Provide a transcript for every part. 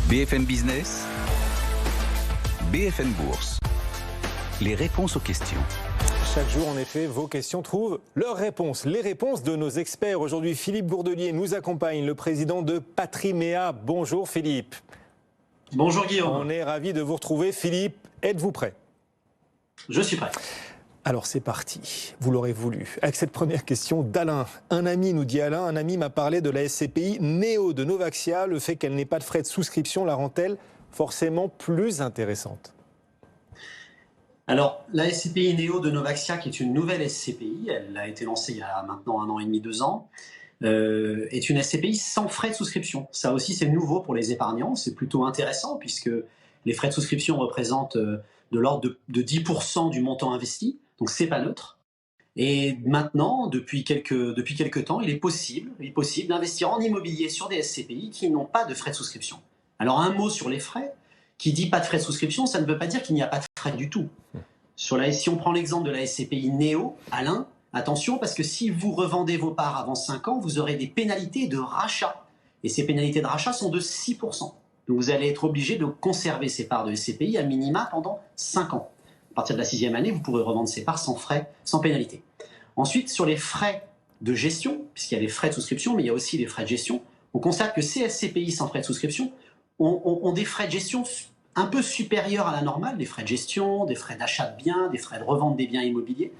BFM Business, BFM Bourse, les réponses aux questions. Chaque jour, en effet, vos questions trouvent leurs réponses. Les réponses de nos experts. Aujourd'hui, Philippe Bourdelier nous accompagne, le président de Patrimea. Bonjour Philippe. Bonjour Guillaume. On est ravis de vous retrouver. Philippe, êtes-vous prêt? Je suis prêt. Alors c'est parti, vous l'aurez voulu. Avec cette première question d'Alain. Un ami, nous dit Alain, un ami m'a parlé de la SCPI Néo de Novaxia. Le fait qu'elle n'ait pas de frais de souscription la rend-elle forcément plus intéressante? Alors, la SCPI Néo de Novaxia, qui est une nouvelle SCPI, elle a été lancée il y a maintenant 1 an et demi, 2 ans, est une SCPI sans frais de souscription. Ça aussi, c'est nouveau pour les épargnants. C'est plutôt intéressant puisque les frais de souscription représentent de l'ordre de 10% du montant investi. Donc, c'est pas neutre. Et maintenant, depuis quelques temps, il est possible d'investir en immobilier sur des SCPI qui n'ont pas de frais de souscription. Alors, un mot sur les frais. Qui dit pas de frais de souscription, ça ne veut pas dire qu'il n'y a pas de frais du tout. Si on prend l'exemple de la SCPI Néo, Alain, attention, parce que si vous revendez vos parts avant 5 ans, vous aurez des pénalités de rachat. Et ces pénalités de rachat sont de 6%. Donc vous allez être obligé de conserver ces parts de SCPI à minima pendant 5 ans. À partir de la 6e année, vous pourrez revendre ces parts sans frais, sans pénalité. Ensuite, sur les frais de gestion, puisqu'il y a les frais de souscription, mais il y a aussi les frais de gestion, on constate que ces SCPI sans frais de souscription ont des frais de gestion un peu supérieurs à la normale, des frais de gestion, des frais d'achat de biens, des frais de revente des biens immobiliers.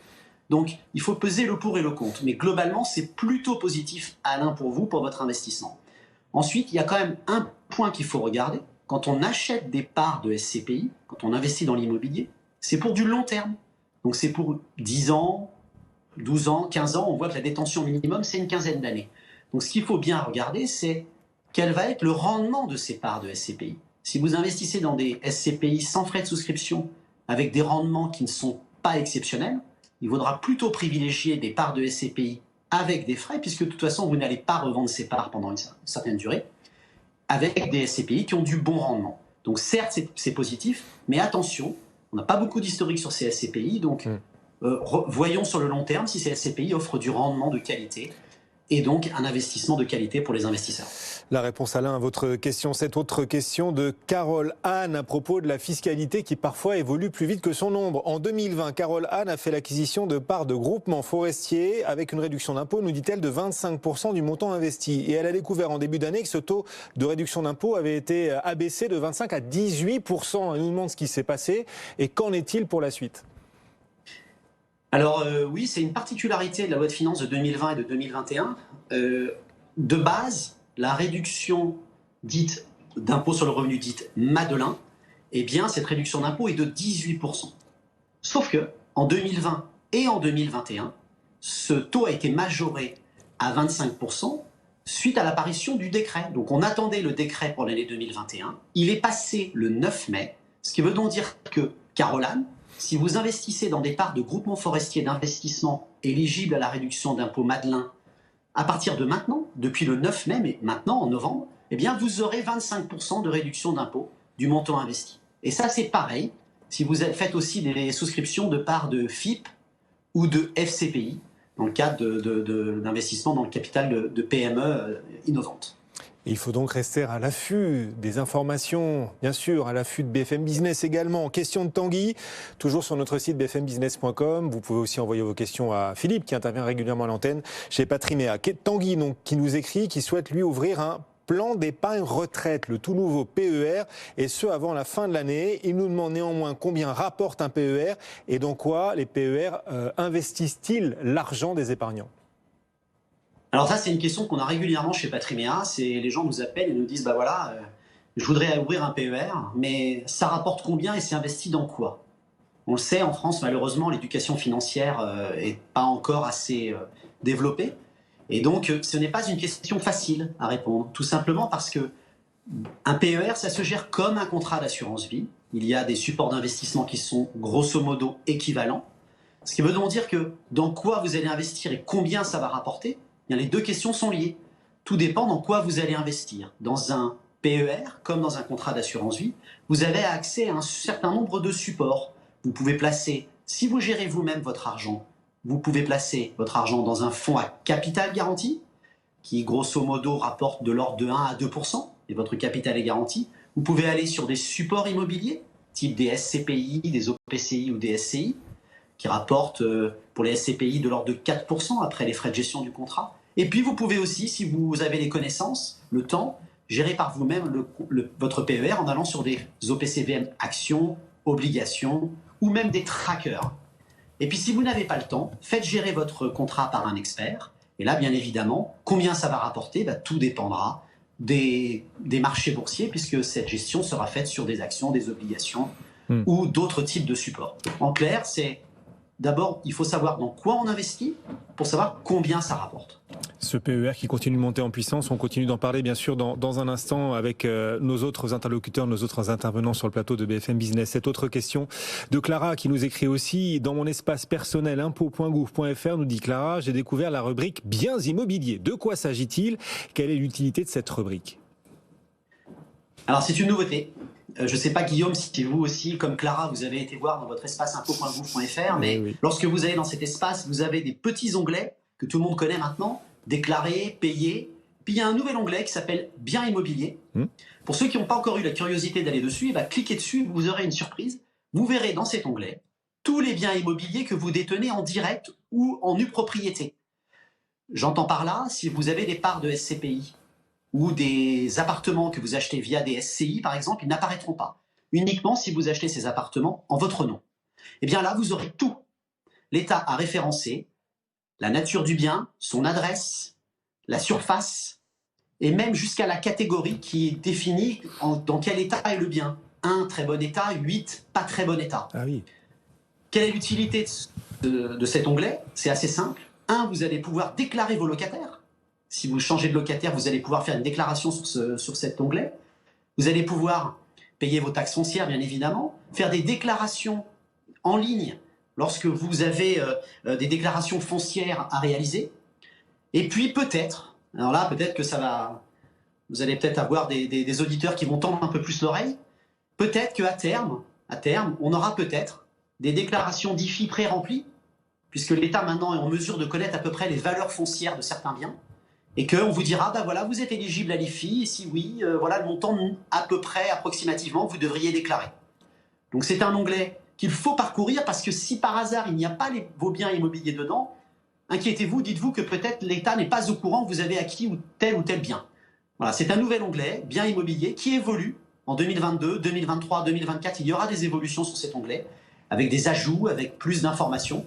Donc, il faut peser le pour et le contre. Mais globalement, c'est plutôt positif, Alain, pour vous, pour votre investissement. Ensuite, il y a quand même un point qu'il faut regarder. Quand on achète des parts de SCPI, quand on investit dans l'immobilier, c'est pour du long terme. Donc, c'est pour 10 ans, 12 ans, 15 ans. On voit que la détention minimum, c'est une quinzaine d'années. Donc, ce qu'il faut bien regarder, c'est quel va être le rendement de ces parts de SCPI. Si vous investissez dans des SCPI sans frais de souscription, avec des rendements qui ne sont pas exceptionnels, il vaudra plutôt privilégier des parts de SCPI avec des frais, puisque de toute façon, vous n'allez pas revendre ces parts pendant une certaine durée, avec des SCPI qui ont du bon rendement. Donc certes, c'est positif, mais attention, on n'a pas beaucoup d'historique sur ces SCPI, donc voyons sur le long terme si ces SCPI offrent du rendement de qualité, et donc un investissement de qualité pour les investisseurs. La réponse, Alain, à votre question. Cette autre question de Carole Anne à propos de la fiscalité qui parfois évolue plus vite que son ombre. En 2020, Carole Anne a fait l'acquisition de parts de groupements forestiers avec une réduction d'impôt, nous dit-elle, de 25% du montant investi. Et elle a découvert en début d'année que ce taux de réduction d'impôt avait été abaissé de 25 à 18%. Elle nous demande ce qui s'est passé et qu'en est-il pour la suite? Alors oui, c'est une particularité de la loi de finances de 2020 et de 2021. De base, la réduction dite d'impôt sur le revenu dite Madelin, eh bien cette réduction d'impôt est de 18%. Sauf que en 2020 et en 2021, ce taux a été majoré à 25% suite à l'apparition du décret. Donc on attendait le décret pour l'année 2021. Il est passé le 9 mai, ce qui veut donc dire que, Caroline, si vous investissez dans des parts de groupements forestiers d'investissement éligibles à la réduction d'impôt Madelin, à partir de maintenant, depuis le 9 mai, mais maintenant en novembre, eh bien vous aurez 25% de réduction d'impôt du montant investi. Et ça c'est pareil si vous faites aussi des souscriptions de parts de FIP ou de FCPI dans le cadre d'investissement dans le capital de PME innovantes. Il faut donc rester à l'affût des informations, bien sûr, à l'affût de BFM Business également. Question de Tanguy, toujours sur notre site bfmbusiness.com. Vous pouvez aussi envoyer vos questions à Philippe, qui intervient régulièrement à l'antenne chez Patrimea. Tanguy, donc, qui nous écrit, qui souhaite lui ouvrir un plan d'épargne retraite, le tout nouveau PER, et ce avant la fin de l'année. Il nous demande néanmoins combien rapporte un PER et dans quoi les PER investissent-ils l'argent des épargnants. Alors ça, c'est une question qu'on a régulièrement chez Patrimea. Les gens nous appellent et nous disent, bah voilà, je voudrais ouvrir un PER, mais ça rapporte combien et c'est investi dans quoi? On le sait, en France, malheureusement, l'éducation financière est pas encore assez développée. Et donc, ce n'est pas une question facile à répondre, tout simplement parce que un PER, ça se gère comme un contrat d'assurance vie. Il y a des supports d'investissement qui sont grosso modo équivalents. Ce qui veut donc dire que dans quoi vous allez investir et combien ça va rapporter, bien, les deux questions sont liées. Tout dépend dans quoi vous allez investir. Dans un PER, comme dans un contrat d'assurance vie, vous avez accès à un certain nombre de supports. Vous pouvez placer, si vous gérez vous-même votre argent, vous pouvez placer votre argent dans un fonds à capital garanti, qui grosso modo rapporte de l'ordre de 1 à 2%, et votre capital est garanti. Vous pouvez aller sur des supports immobiliers, type des SCPI, des OPCI ou des SCI, qui rapportent pour les SCPI de l'ordre de 4% après les frais de gestion du contrat. Et puis vous pouvez aussi, si vous avez les connaissances, le temps, gérer par vous-même votre PER en allant sur des OPCVM actions, obligations ou même des trackers. Et puis si vous n'avez pas le temps, faites gérer votre contrat par un expert. Et là, bien évidemment, combien ça va rapporter, tout dépendra des marchés boursiers, puisque cette gestion sera faite sur des actions, des obligations ou d'autres types de supports. En clair, c'est d'abord, il faut savoir dans quoi on investit pour savoir combien ça rapporte. Ce PER qui continue de monter en puissance, on continue d'en parler bien sûr dans un instant avec nos autres interlocuteurs, nos autres intervenants sur le plateau de BFM Business. Cette autre question de Clara qui nous écrit aussi: dans mon espace personnel impôts.gouv.fr, nous dit Clara, j'ai découvert la rubrique biens immobiliers. De quoi s'agit-il? Quelle est l'utilité de cette rubrique? Alors c'est une nouveauté. Je ne sais pas, Guillaume, si vous aussi, comme Clara, vous avez été voir dans votre espace impôts.gouv.fr, mais oui. Lorsque vous allez dans cet espace, vous avez des petits onglets que tout le monde connaît maintenant: déclarer, payer. Puis il y a un nouvel onglet qui s'appelle biens immobiliers. Pour ceux qui n'ont pas encore eu la curiosité d'aller dessus, cliquez dessus, vous aurez une surprise. Vous verrez dans cet onglet tous les biens immobiliers que vous détenez en direct ou en nue propriété. J'entends par là, si vous avez des parts de SCPI ou des appartements que vous achetez via des SCI, par exemple, ils n'apparaîtront pas. Uniquement si vous achetez ces appartements en votre nom. Et bien là, vous aurez tout. L'État a référencé la nature du bien, son adresse, la surface, et même jusqu'à la catégorie qui est définie dans quel état est le bien. 1, très bon état, 8, pas très bon état. Ah oui. Quelle est l'utilité de cet onglet? C'est assez simple. 1, vous allez pouvoir déclarer vos locataires. Si vous changez de locataire, vous allez pouvoir faire une déclaration sur cet onglet. Vous allez pouvoir payer vos taxes foncières, bien évidemment, faire des déclarations en ligne lorsque vous avez des déclarations foncières à réaliser. Et puis peut-être, alors là, peut-être que vous allez peut-être avoir des auditeurs qui vont tendre un peu plus l'oreille. Peut-être qu'à terme, on aura peut-être des déclarations d'IFI pré-remplies, puisque l'État maintenant est en mesure de connaître à peu près les valeurs foncières de certains biens. Et qu'on vous dira, voilà, vous êtes éligible à l'IFI, et si oui, voilà le montant à peu près, approximativement, que vous devriez déclarer. Donc c'est un onglet qu'il faut parcourir, parce que si par hasard il n'y a pas vos biens immobiliers dedans, inquiétez-vous, dites-vous que peut-être l'État n'est pas au courant que vous avez acquis ou tel bien. Voilà, c'est un nouvel onglet, biens immobiliers, qui évolue en 2022, 2023, 2024. Il y aura des évolutions sur cet onglet, avec des ajouts, avec plus d'informations.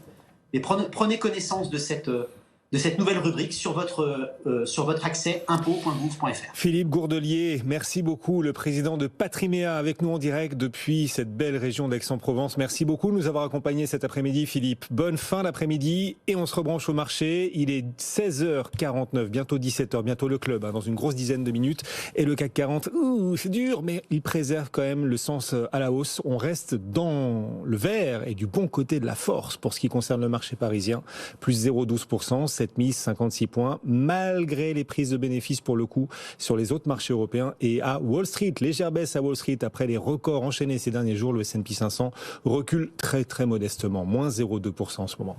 Mais prenez connaissance de cette nouvelle rubrique sur votre accès impôts.gouv.fr. Philippe Gourdelier, merci beaucoup, le président de Patriméa, avec nous en direct depuis cette belle région d'Aix-en-Provence. Merci beaucoup de nous avoir accompagnés cet après-midi, Philippe. Bonne fin d'après-midi et on se rebranche au marché. Il est 16h49, bientôt 17h, bientôt le club, dans une grosse dizaine de minutes. Et le CAC 40, c'est dur, mais il préserve quand même le sens à la hausse. On reste dans le vert et du bon côté de la force pour ce qui concerne le marché parisien. Plus 0,12%. 7056 points, malgré les prises de bénéfices pour le coup sur les autres marchés européens. Et à Wall Street, légère baisse à Wall Street après les records enchaînés ces derniers jours. Le S&P 500 recule très très modestement, moins 0,2% en ce moment.